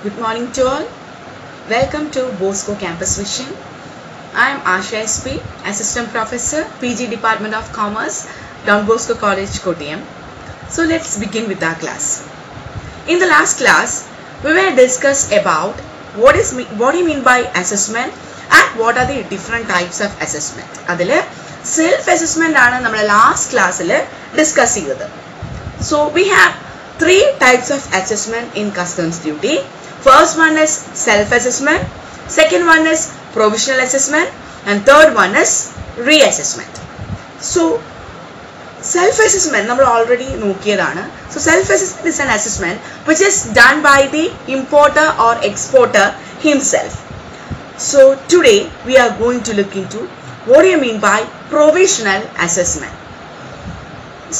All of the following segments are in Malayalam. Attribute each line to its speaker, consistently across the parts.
Speaker 1: Good morning to all. Welcome to Bosco Campus Vision. I am Asha SP, Assistant Professor, PG Department of Commerce, Don Bosco College, Kottayam. So let's begin with our class. In the last class, we will discuss about what do you mean by assessment and what are the different types of assessment. Adile self-assessment aanu nammala last class il discuss cheythu. So we have three types of assessment in customs duty. First one is self-assessment, second one is provisional assessment, and third one is reassessment. So self-assessment we already nokiyadana. So self-assessment is an assessment which is done by the importer or exporter himself. So today we are going to look into what do you mean by provisional assessment.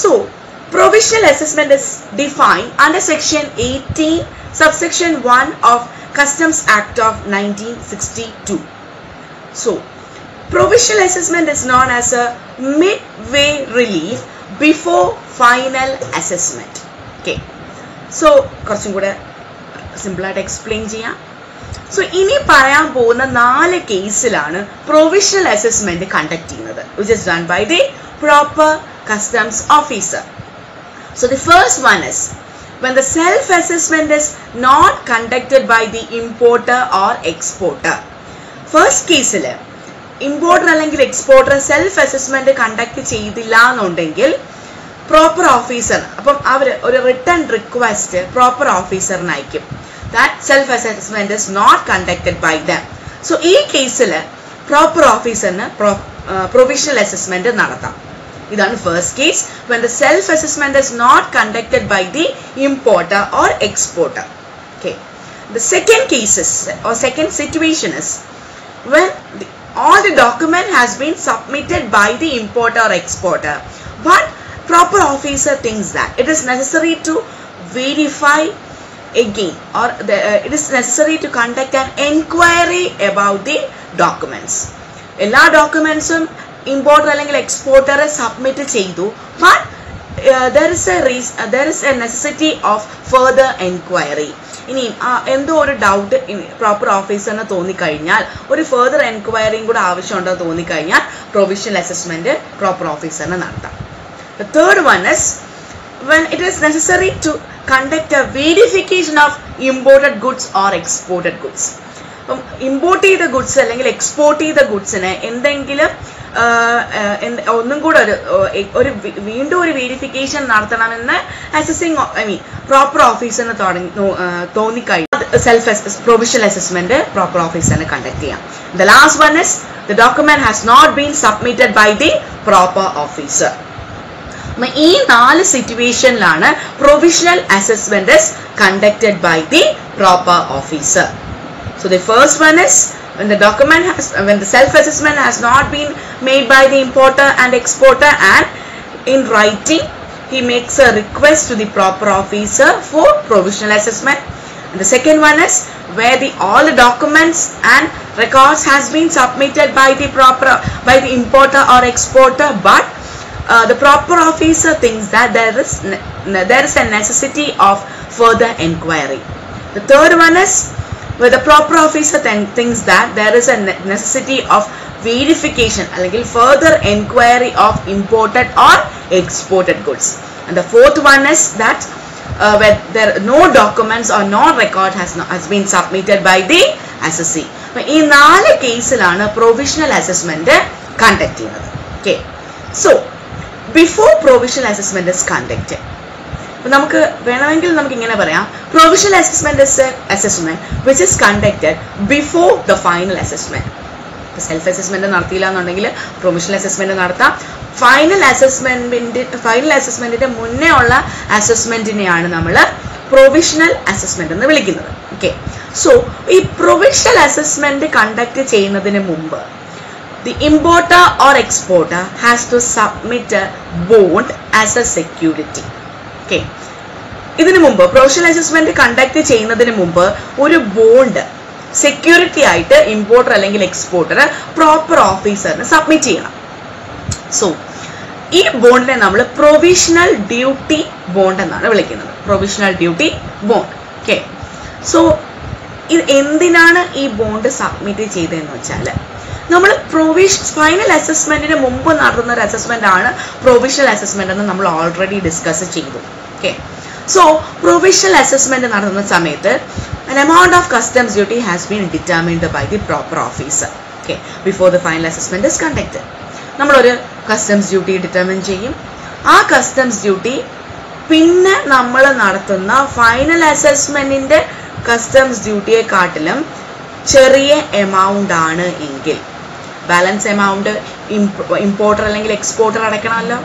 Speaker 1: So provisional assessment is defined under section 18 subsection 1 of Customs Act of 1962. So provisional assessment is known as a midway relief before final assessment. Okay, so കുറച്ചും കൂടെ സിമ്പിൾ ആയിട്ട് എക്സ്പ്ലെയിൻ ചെയ്യാം. സോ ഇനി പറയാൻ പോകുന്ന 4 കേസിലാണ് പ്രൊവിഷണൽ അസസ്മെന്റ് കണ്ടക്ട് ചെയ്യുന്നത്, which is done by the proper customs officer. So the first one is when the self-assessment is not conducted by the importer or exporter. First case il importer allengil exporter self-assessment conduct cheyidilla ennundengil proper officer appam avaru oru written request proper officer nayikkum that self-assessment is not conducted by them. So ee case il proper officer ne provisional assessment nadatham. This is the first case when the self-assessment is not conducted by the importer or exporter. Okay. The second case is, or second situation is when all the document has been submitted by the importer or exporter, but proper officer thinks that it is necessary to verify again, or it is necessary to conduct an enquiry about the documents. All documents importer അല്ലെങ്കിൽ exporter submit ചെയ്തു, but there is a necessity of further enquiry. ഇനി എന്തോ ഒരു ഡൗട്ട് പ്രോപ്പർ ഓഫീസറിന് തോന്നിക്കഴിഞ്ഞാൽ ഒരു ഫർദർ എൻക്വയറിയും കൂടെ ആവശ്യമുണ്ടോ തോന്നിക്കഴിഞ്ഞാൽ പ്രൊവിഷണൽ അസസ്മെന്റ് പ്രോപ്പർ ഓഫീസറിന് നടത്താം. The third one is when it is necessary to conduct a verification of imported goods or exported goods. Import ചെയ്ത ഗുഡ്സ് അല്ലെങ്കിൽ എക്സ്പോർട്ട് ചെയ്ത ഗുഡ്സിന് എന്തെങ്കിലും ഒന്നും കൂടെ ഒരു വീണ്ടും ഒരു വെരിഫിക്കേഷൻ നടത്തണമെന്ന് അസസിംഗ് പ്രോപ്പർ ഓഫീസറിന് തോന്നിക്കഴിഞ്ഞാൽ സെൽഫ് പ്രൊവിഷണൽ അസസ്മെന്റ് പ്രോപ്പർ ഓഫീസറിന് കണ്ടക്ട് ചെയ്യാം. The last one is the document has not been submitted by the proper officer. ഈ 4 സിറ്റുവേഷനിലാണ് provisional assessment conducted by the proper officer. So the first one is when the self-assessment has not been made by the importer and exporter, and in writing he makes a request to the proper officer for provisional assessment. And the second one is where all the documents and records has been submitted by the importer or exporter, but the proper officer thinks that there is a necessity of further enquiry. The third one is where the proper officer thinks that there is a necessity of verification അല്ലെങ്കിൽ further enquiry of imported or exported goods. And the fourth one is that where there no documents or no record has been submitted by the assessee. ഈ 4 കേസിലാണ് പ്രൊവിഷണൽ അസസ്മെന്റ് കണ്ടക്ട് ചെയ്യുന്നത്. Okay, so before provisional assessment is conducted, നമുക്ക് വേണമെങ്കിൽ നമുക്ക് ഇങ്ങനെ പറയാം, provisional assessment is a assessment which is conducted before the final assessment. Self assessment നടത്തിയില്ല എന്നുണ്ടെങ്കിൽ പ്രൊവിഷണൽ അസസ്മെന്റ് നടത്താം. ഫൈനൽ അസസ്മെന്റിന്റെ മുന്നേ ഉള്ള അസസ്മെന്റിനെയാണ് നമ്മൾ പ്രൊവിഷണൽ അസസ്മെന്റ് എന്ന് വിളിക്കുന്നത്. ഓക്കെ, സോ ഈ പ്രൊവിഷണൽ അസസ്മെന്റ് കണ്ടക്ട് ചെയ്യുന്നതിന് മുമ്പ് the importer or exporter has to submit a bond as a security. Okay, ഇതിനു മുമ്പ് പ്രൊവിഷണൽ അസസ്മെന്റ് കണ്ടക്ട് ചെയ്യുന്നതിന് മുമ്പ് ഒരു ബോണ്ട് സെക്യൂരിറ്റി ആയിട്ട് ഇമ്പോർട്ടർ അല്ലെങ്കിൽ എക്സ്പോർട്ടർ പ്രോപ്പർ ഓഫീസറിന് സബ്മിറ്റ് ചെയ്യണം. സോ ഈ ബോണ്ടിനെ നമ്മൾ പ്രൊവിഷണൽ ഡ്യൂട്ടി ബോണ്ട് എന്നാണ് വിളിക്കുന്നത്. Provisional duty bond. Okay, so ഇത് എന്തിനാണ് ഈ ബോണ്ട് സബ്മിറ്റ് ചെയ്തതെന്ന് വെച്ചാൽ നമ്മൾ ഫൈനൽ അസസ്മെന്റിന് മുമ്പ് നടത്തുന്ന ഒരു അസസ്മെന്റ് ആണ് പ്രൊവിഷണൽ അസസ്മെന്റ് എന്ന് നമ്മൾ ഓൾറെഡി ഡിസ്കസ് ചെയ്തു. ഓക്കെ, സോ പ്രൊവിഷണൽ അസസ്മെന്റ് നടത്തുന്ന സമയത്ത് an amount of customs duty has been determined by the proper officer, okay, before the final assessment is conducted. നമ്മളൊരു കസ്റ്റംസ് ഡ്യൂട്ടി ഡിറ്റർമിൻ ചെയ്യും. ആ കസ്റ്റംസ് ഡ്യൂട്ടി പിന്നെ നമ്മൾ നടത്തുന്ന ഫൈനൽ അസസ്മെന്റിന്റെ കസ്റ്റംസ് ഡ്യൂട്ടിയെ കാട്ടിലും ചെറിയ എമൗണ്ട് ആണ് എങ്കിൽ ബാലൻസ് എമൗണ്ട് ഇമ്പോർട്ടർ അല്ലെങ്കിൽ എക്സ്പോർട്ടർ അടയ്ക്കണമല്ലോ.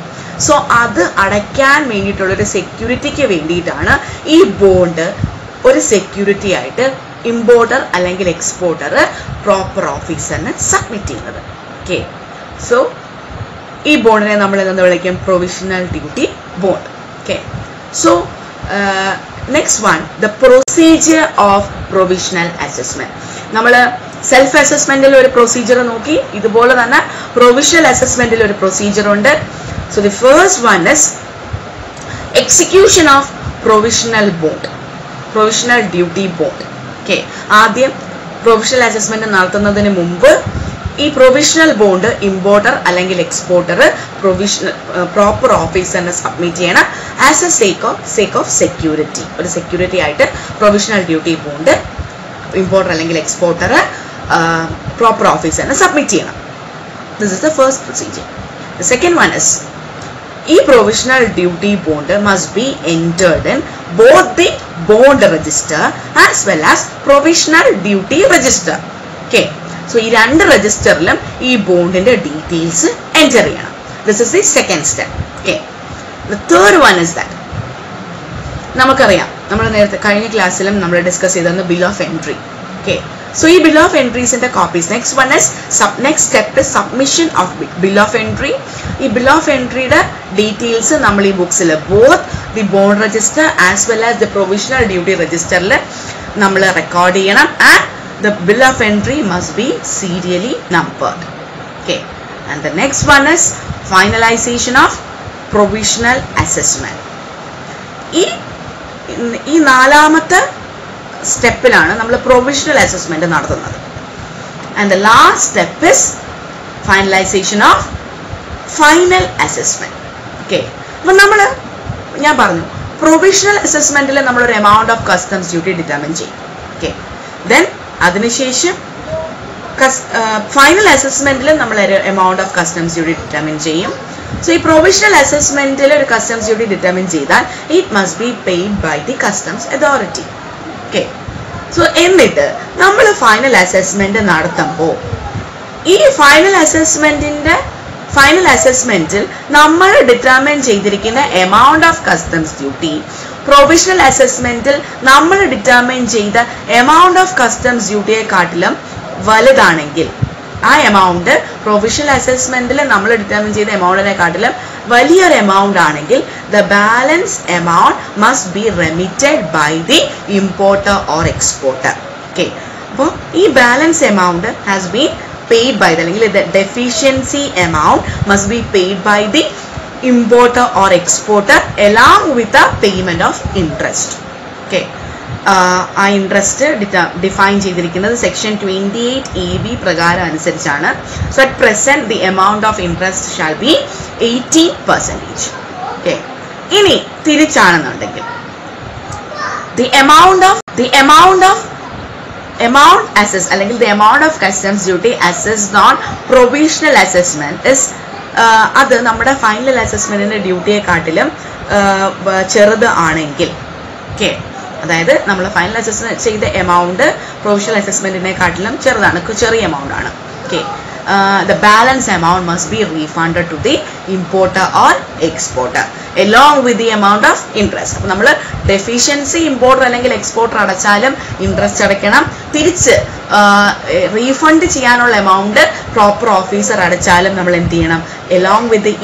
Speaker 1: സോ അത് അടയ്ക്കാൻ വേണ്ടിയിട്ടുള്ളൊരു സെക്യൂരിറ്റിക്ക് വേണ്ടിയിട്ടാണ് ഈ ബോണ്ട് ഒരു സെക്യൂരിറ്റി ആയിട്ട് ഇമ്പോർട്ടർ അല്ലെങ്കിൽ എക്സ്പോർട്ടർ പ്രോപ്പർ ഓഫീസറിന് സബ്മിറ്റ് ചെയ്യുന്നത്. ഓക്കെ, സോ ഈ ബോണ്ടിനെ നമ്മൾ എന്താ വിളിക്കും? Provisional duty bond. Okay, so next one, the procedure of provisional assessment. നമ്മൾ സെൽഫ് അസസ്മെന്റിൽ ഒരു പ്രൊസീജിയർ നോക്കി, ഇതുപോലെ തന്നെ പ്രൊവിഷണൽ അസസ്മെന്റിൽ ഒരു പ്രൊസീജിയർ ഉണ്ട്. So the first one is execution of provisional bond, provisional duty bond. Okay, ആദ്യം പ്രൊവിഷണൽ അസസ്മെന്റ് നടത്തുന്നതിന് മുമ്പ് ഈ പ്രൊവിഷണൽ ബോണ്ട് ഇമ്പോർട്ടർ അല്ലെങ്കിൽ എക്സ്പോർട്ടർ പ്രോപ്പർ ഓഫീസറിന് സബ്മിറ്റ് ചെയ്യണം as a sake of security. ഒരു സെക്യൂരിറ്റി ആയിട്ട് പ്രൊവിഷണൽ ഡ്യൂട്ടി ബോണ്ട് ഇമ്പോർട്ടർ അല്ലെങ്കിൽ എക്സ്പോർട്ടർ പ്രോപ്പർ ഓഫീസറിന് സബ്മിറ്റ് ചെയ്യണം. This is the first procedure. The second one is ഈ provisional duty bond must be entered in both the bond register as well as provisional duty register. Okay, so ഈ രണ്ട് രജിസ്റ്ററിലും ഈ ബോണ്ടിന്റെ ഡീറ്റെയിൽസ് എൻറ്റർ ചെയ്യണം. This is the second step. Okay, the third one is that നമുക്കറിയാം, നമ്മൾ നേരത്തെ കഴിഞ്ഞ ക്ലാസ്സിലും നമ്മൾ ഡിസ്കസ് ചെയ്തിരുന്ന bill of entry. Okay, so ഈ bill of entries ന്റെ copies. Next one is next step is submission of bill of entry. ഈ bill of entry യുടെ ഡീറ്റെയിൽസ് നമ്മൾ ഈ ബുക്സിൽ both the bond register as well as the provisional duty registerൽ നമ്മൾ റെക്കോർഡ് ചെയ്യണം. and the bill of entry must be serially numbered. Okay, and the next one is finalization of provisional assessment. ഈ നാലാമത്തെ സ്റ്റെപ്പിലാണ് നമ്മൾ പ്രൊവിഷണൽ അസസ്മെന്റ് നടത്തുന്നത്. And the last step is finalization of final assessment. Okay, അപ്പൊ ഞാൻ പറഞ്ഞു പ്രൊവിഷണൽ അസസ്മെന്റിൽ നമ്മളൊരു amount of customs duty determine ചെയ്യും. ഓക്കെ, ദെൻ അതിനുശേഷം ഫൈനൽ അസസ്മെന്റിൽ നമ്മൾ ഒരു amount of customs duty determine ചെയ്യും. സോ ഈ പ്രൊവിഷണൽ അസസ്മെന്റിൽ ഒരു കസ്റ്റംസ് ഡ്യൂട്ടി ഡിറ്റർമിൻ ചെയ്താൽ it must be paid by the customs authority. Okay, so എന്നിട്ട് നമ്മൾ ഫൈനൽ അസസ്മെന്റ് നടത്തുമ്പോൾ ഈ ഫൈനൽ അസസ്മെന്റിൽ നമ്മൾ ഡിറ്റർമിൻ ചെയ്തിരിക്കുന്ന amount of customs duty provisional അസസ്മെന്റിൽ നമ്മൾ ഡിറ്റർമിൻ ചെയ്ത എമൗണ്ട് ഓഫ് കസ്റ്റംസ് ഡ്യൂട്ടിയെ കാട്ടിലും വലുതാണെങ്കിൽ, ആ എമൗണ്ട് പ്രൊവിഷണൽ അസസ്മെന്റിൽ നമ്മൾ ഡിറ്റർമിൻ ചെയ്ത എമൗണ്ടിനെ കാട്ടിലും വലിയൊരു എമൗണ്ട് ആണെങ്കിൽ the balance amount must be remitted by the importer or exporter. Okay, അപ്പോൾ ഈ balance amount has been paid by അല്ലെങ്കിൽ the deficiency amount must be paid by the importer or exporter along with the payment of interest. Okay, ആ ഇൻട്രസ്റ്റ് ഡിഫൈൻ ചെയ്തിരിക്കുന്നത് സെക്ഷൻ 28AB പ്രകാരം അനുസരിച്ചാണ്. So at present the amount of interest shall be 18%. Okay, ഇനി തിരിച്ചാണെന്നുണ്ടെങ്കിൽ the amount assessed അല്ലെങ്കിൽ the amount of customs duty assessed on provisional assessment is അത് നമ്മുടെ ഫൈനൽ അസസ്മെന്റിന്റെ ഡ്യൂട്ടിയെ കാട്ടിലും ചെറുത് ആണെങ്കിൽ, ഓക്കെ, അതായത് നമ്മൾ ഫൈനൽ അസസ്മെന്റ് ചെയ്ത എമൗണ്ട് പ്രൊവിഷണൽ അസസ്മെന്റിനെ കാട്ടിലും ചെറിയ എമൗണ്ട് ആണ്. Okay, the balance amount must be refunded to the importer or exporter along with the amount of interest. അപ്പോൾ നമ്മൾ ഡെഫിഷ്യൻസി ഇമ്പോർട്ടർ അല്ലെങ്കിൽ എക്സ്പോർട്ടർ അടച്ചാലും ഇൻട്രസ്റ്റ് അടയ്ക്കണം. തിരിച്ച് റീഫണ്ട് ചെയ്യാനുള്ള എമൗണ്ട് പ്രോപ്പർ ഓഫീസർ അടച്ചാലും നമ്മൾ എന്ത് ചെയ്യണം? along with the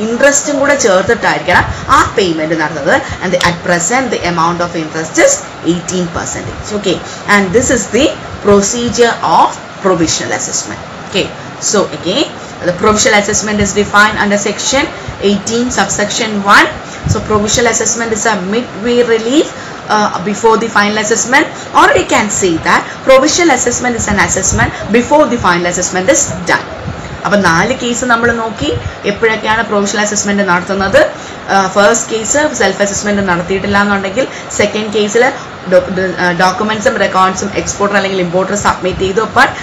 Speaker 1: ഇൻട്രസ്റ്റും കൂടെ ചേർത്തിട്ടായിരിക്കണം ആ പേയ്മെന്റ് നടത്തുന്നത്. And at present the amount of interest is 18%. Okay, and this is the procedure of provisional assessment. Okay, so again the provisional assessment is defined under section 18 subsection 1. So provisional assessment is a midway relief before the final assessment, or we can say that provisional assessment is an assessment before the final assessment is done. അപ്പോൾ 4 കേസ് നമ്മൾ നോക്കി എപ്പോഴൊക്കെയാണ് പ്രൊവിഷണൽ അസസ്മെന്റ് നടത്തുന്നത്. ഫസ്റ്റ് കേസ് സെൽഫ് അസസ്മെന്റ് നടത്തിയിട്ടില്ല എന്നുണ്ടെങ്കിൽ, സെക്കൻഡ് കേസിൽ ഡോക്യുമെന്റ്സും റെക്കോർഡ്സും എക്സ്പോർട്ടർ അല്ലെങ്കിൽ ഇമ്പോർട്ടർ സബ്മിറ്റ് ചെയ്തു, but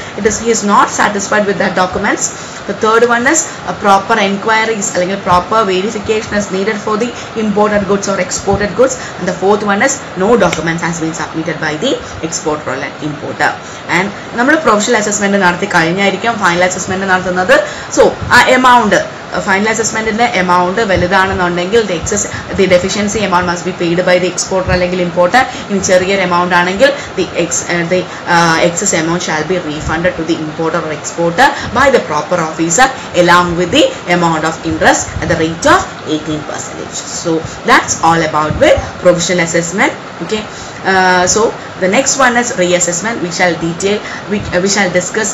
Speaker 1: he is not satisfied with that documents. The third one is proper enquiries അല്ലെങ്കിൽ proper verification is needed for the imported goods or exported goods, and the fourth one is no documents has been submitted by the exporter or importer. And നമ്മൾ പ്രൊവിഷണൽ അസസ്മെന്റ് നടത്തി കഴിഞ്ഞായിരിക്കും ഫൈനൽ അസസ്മെന്റ് നടത്തുന്നത്. സോ ആ എമൗണ്ട്, ഫൈനൽ അസസ്മെന്റിന്റെ എമൗണ്ട് വലുതാണെന്നുണ്ടെങ്കിൽ the deficiency amount must be paid by the exporter അല്ലെങ്കിൽ importer. ഇനി ചെറിയൊരു എമൗണ്ട് ആണെങ്കിൽ the excess amount shall be refunded to the importer or exporter by the proper officer along with the amount of interest at the rate of 18%. So that's all about with provisional assessment. Okay. So the next one is reassessment. We shall discuss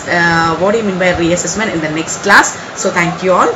Speaker 1: what do you mean by reassessment in the next class. So thank you all.